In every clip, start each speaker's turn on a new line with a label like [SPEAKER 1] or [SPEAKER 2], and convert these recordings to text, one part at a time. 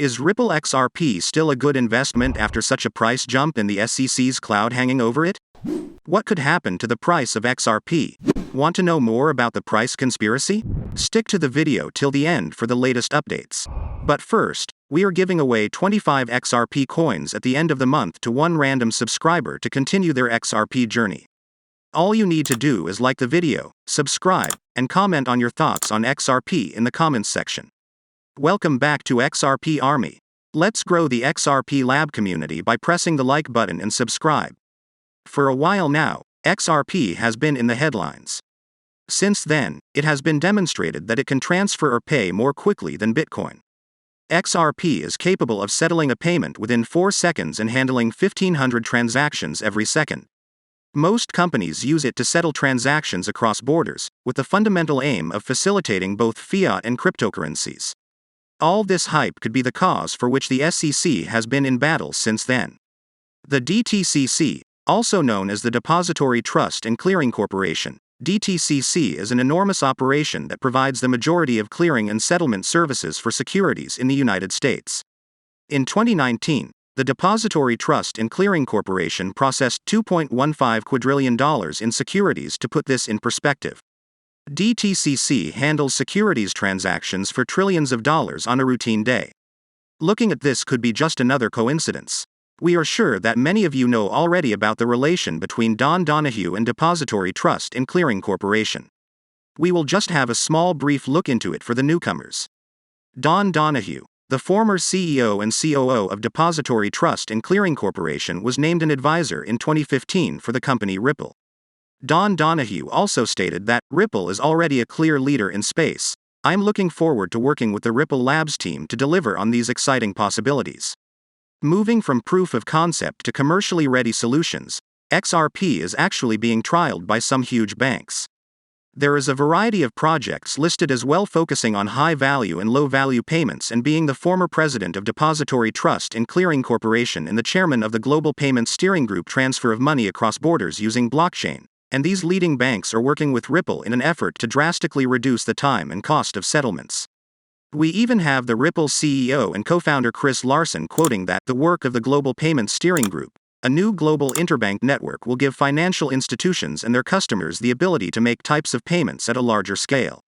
[SPEAKER 1] Is Ripple XRP still a good investment after such a price jump and the SEC's cloud hanging over it? What could happen to the price of XRP? Want to know more about the price conspiracy? Stick to the video till the end for the latest updates. But first, we are giving away 25 XRP coins at the end of the month to one random subscriber to continue their XRP journey. All you need to do is like the video, subscribe, and comment on your thoughts on XRP in the comments section. Welcome back to XRP Army. Let's grow the XRP Lab community by pressing the like button and subscribe. For a while now, XRP has been in the headlines. Since then, it has been demonstrated that it can transfer or pay more quickly than Bitcoin. XRP is capable of settling a payment within 4 seconds and handling 1,500 transactions every second. Most companies use it to settle transactions across borders, with the fundamental aim of facilitating both fiat and cryptocurrencies. All this hype could be the cause for which the SEC has been in battle since then. The DTCC, also known as the Depository Trust and Clearing Corporation, DTCC is an enormous operation that provides the majority of clearing and settlement services for securities in the United States. In 2019, the Depository Trust and Clearing Corporation processed $2.15 quadrillion in securities. To put this in perspective, DTCC handles securities transactions for trillions of dollars on a routine day. Looking at this could be just another coincidence. We are sure that many of you know already about the relation between Don Donahue and Depository Trust and Clearing Corporation. We will just have a small brief look into it for the newcomers. Don Donahue, the former CEO and COO of Depository Trust and Clearing Corporation, was named an advisor in 2015 for the company Ripple. Don Donahue also stated that Ripple is already a clear leader in space. I'm looking forward to working with the Ripple Labs team to deliver on these exciting possibilities. Moving from proof of concept to commercially ready solutions, XRP is actually being trialed by some huge banks. There is a variety of projects listed as well, focusing on high value and low value payments, and being the former president of Depository Trust and Clearing Corporation and the chairman of the Global Payments Steering Group, transfer of money across borders using blockchain. And these leading banks are working with Ripple in an effort to drastically reduce the time and cost of settlements. We even have the Ripple CEO and co-founder Chris Larsen quoting that the work of the Global Payments Steering Group, a new global interbank network, will give financial institutions and their customers the ability to make types of payments at a larger scale.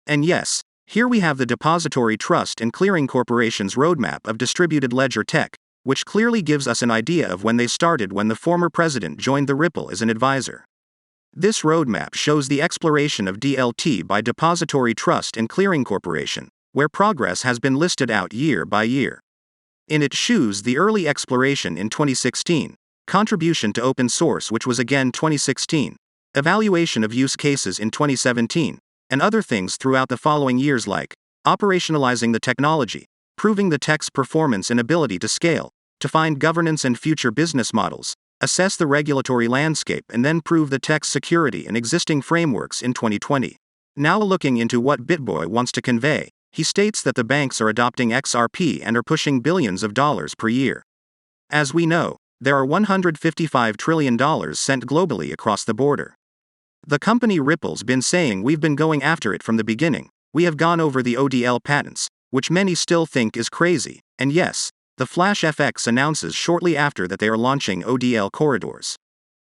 [SPEAKER 1] And yes, here we have the Depository Trust and Clearing Corporation's roadmap of distributed ledger tech, which clearly gives us an idea of when they started when the former president joined the Ripple as an advisor. This roadmap shows the exploration of DLT by Depository Trust and Clearing Corporation, where progress has been listed out year by year. In it shows the early exploration in 2016, contribution to open source, which was again 2016, evaluation of use cases in 2017, and other things throughout the following years, like operationalizing the technology, proving the tech's performance and ability to scale, to find governance and future business models, assess the regulatory landscape, and then prove the tech's security and existing frameworks in 2020. Now looking into what BitBoy wants to convey, he states that the banks are adopting XRP and are pushing billions of dollars per year. As we know, there are $155 trillion sent globally across the border. The company Ripple's been saying we've been going after it from the beginning. We have gone over the ODL patents, which many still think is crazy, and yes, the Flash FX announces shortly after that they are launching ODL corridors.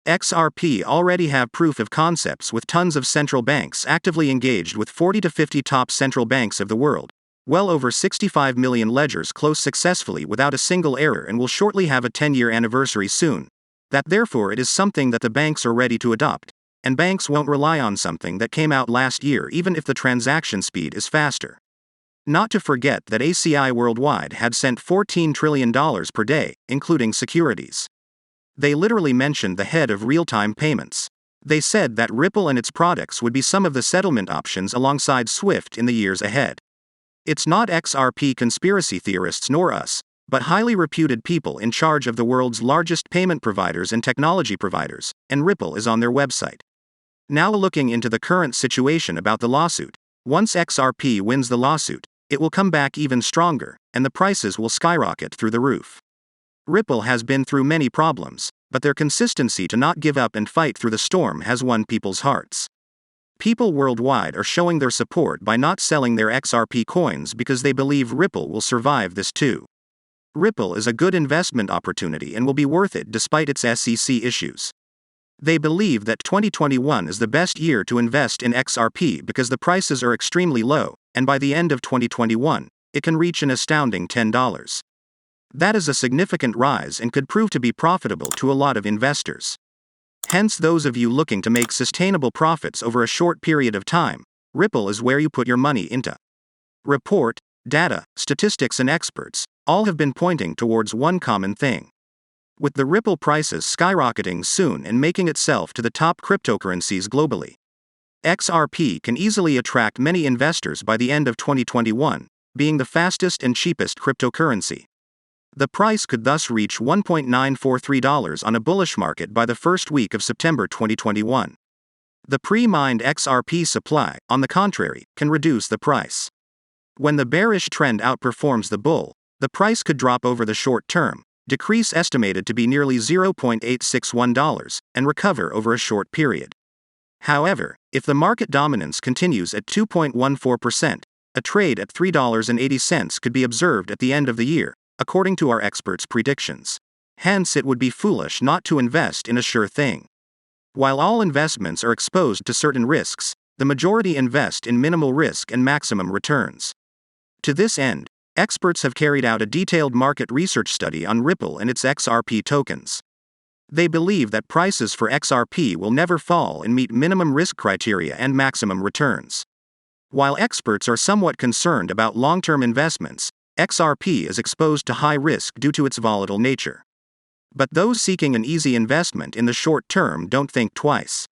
[SPEAKER 1] XRP already have proof of concepts with tons of central banks actively engaged, with 40 to 50 top central banks of the world, well over 65 million ledgers closed successfully without a single error, and will shortly have a 10-year anniversary soon. That therefore it is something that the banks are ready to adopt, and banks won't rely on something that came out last year even if the transaction speed is faster. Not to forget that ACI worldwide had sent $14 trillion per day, including securities. They literally mentioned the head of real-time payments. They said that Ripple and its products would be some of the settlement options alongside SWIFT in the years ahead. It's not XRP conspiracy theorists nor us, but highly reputed people in charge of the world's largest payment providers and technology providers, and Ripple is on their website. Now looking into the current situation about the lawsuit. Once XRP wins the lawsuit, it will come back even stronger, and the prices will skyrocket through the roof. Ripple has been through many problems, but their consistency to not give up and fight through the storm has won people's hearts. People worldwide are showing their support by not selling their XRP coins because they believe Ripple will survive this too. Ripple is a good investment opportunity and will be worth it despite its SEC issues. They believe that 2021 is the best year to invest in XRP because the prices are extremely low, and by the end of 2021, it can reach an astounding $10. That is a significant rise and could prove to be profitable to a lot of investors. Hence, those of you looking to make sustainable profits over a short period of time, Ripple is where you put your money into. Report, data, statistics, and experts all have been pointing towards one common thing. With the Ripple prices skyrocketing soon and making itself to the top cryptocurrencies globally, XRP can easily attract many investors by the end of 2021, being the fastest and cheapest cryptocurrency. The price could thus reach $1.943 on a bullish market by the first week of September 2021. The pre-mined XRP supply, on the contrary, can reduce the price. When the bearish trend outperforms the bull, the price could drop over the short term, decrease estimated to be nearly $0.861, and recover over a short period. However, if the market dominance continues at 2.14%, a trade at $3.80 could be observed at the end of the year, according to our experts' predictions. Hence, it would be foolish not to invest in a sure thing. While all investments are exposed to certain risks, the majority invest in minimal risk and maximum returns. To this end, experts have carried out a detailed market research study on Ripple and its XRP tokens. They believe that prices for XRP will never fall and meet minimum risk criteria and maximum returns. While experts are somewhat concerned about long-term investments, XRP is exposed to high risk due to its volatile nature. But those seeking an easy investment in the short term don't think twice.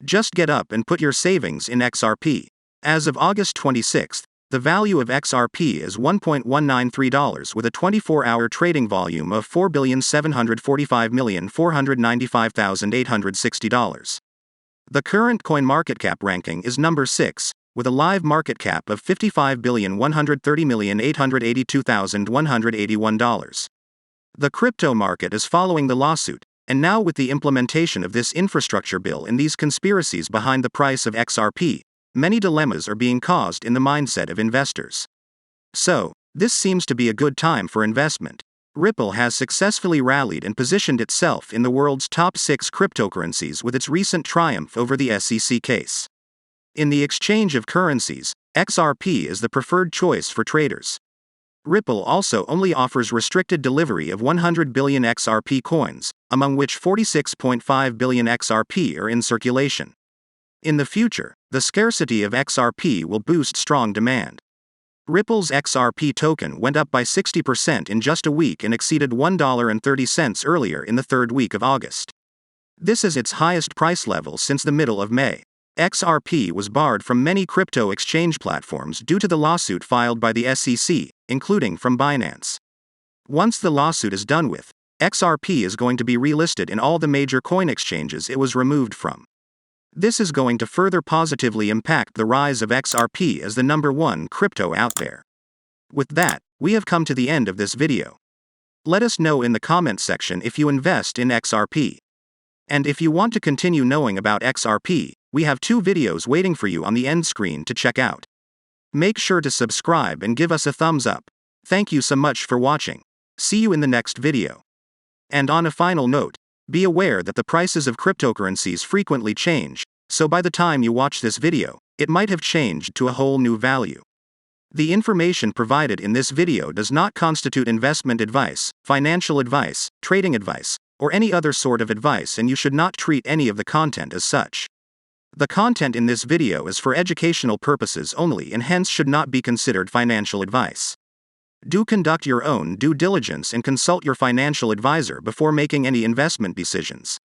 [SPEAKER 1] Just get up and put your savings in XRP. As of August 26, the value of XRP is $1.193 with a 24-hour trading volume of $4,745,495,860. The current CoinMarketCap ranking is number 6, with a live market cap of $55,130,882,181. The crypto market is following the lawsuit, and now with the implementation of this infrastructure bill and these conspiracies behind the price of XRP, many dilemmas are being caused in the mindset of investors. So, this seems to be a good time for investment. Ripple has successfully rallied and positioned itself in the world's top 6 cryptocurrencies with its recent triumph over the SEC case. In the exchange of currencies, XRP is the preferred choice for traders. Ripple also only offers restricted delivery of 100 billion XRP coins, among which 46.5 billion XRP are in circulation. In the future, the scarcity of XRP will boost strong demand. Ripple's XRP token went up by 60% in just a week and exceeded $1.30 earlier in the third week of August. This is its highest price level since the middle of May. XRP was barred from many crypto exchange platforms due to the lawsuit filed by the SEC, including from Binance. Once the lawsuit is done with, XRP is going to be relisted in all the major coin exchanges it was removed from. This is going to further positively impact the rise of XRP as the number 1 crypto out there. With that, we have come to the end of this video. Let us know in the comment section if you invest in XRP. And if you want to continue knowing about XRP, we have 2 videos waiting for you on the end screen to check out. Make sure to subscribe and give us a thumbs up. Thank you so much for watching. See you in the next video. And on a final note, be aware that the prices of cryptocurrencies frequently change, so by the time you watch this video, it might have changed to a whole new value. The information provided in this video does not constitute investment advice, financial advice, trading advice, or any other sort of advice, and you should not treat any of the content as such. The content in this video is for educational purposes only and hence should not be considered financial advice. Do conduct your own due diligence and consult your financial advisor before making any investment decisions.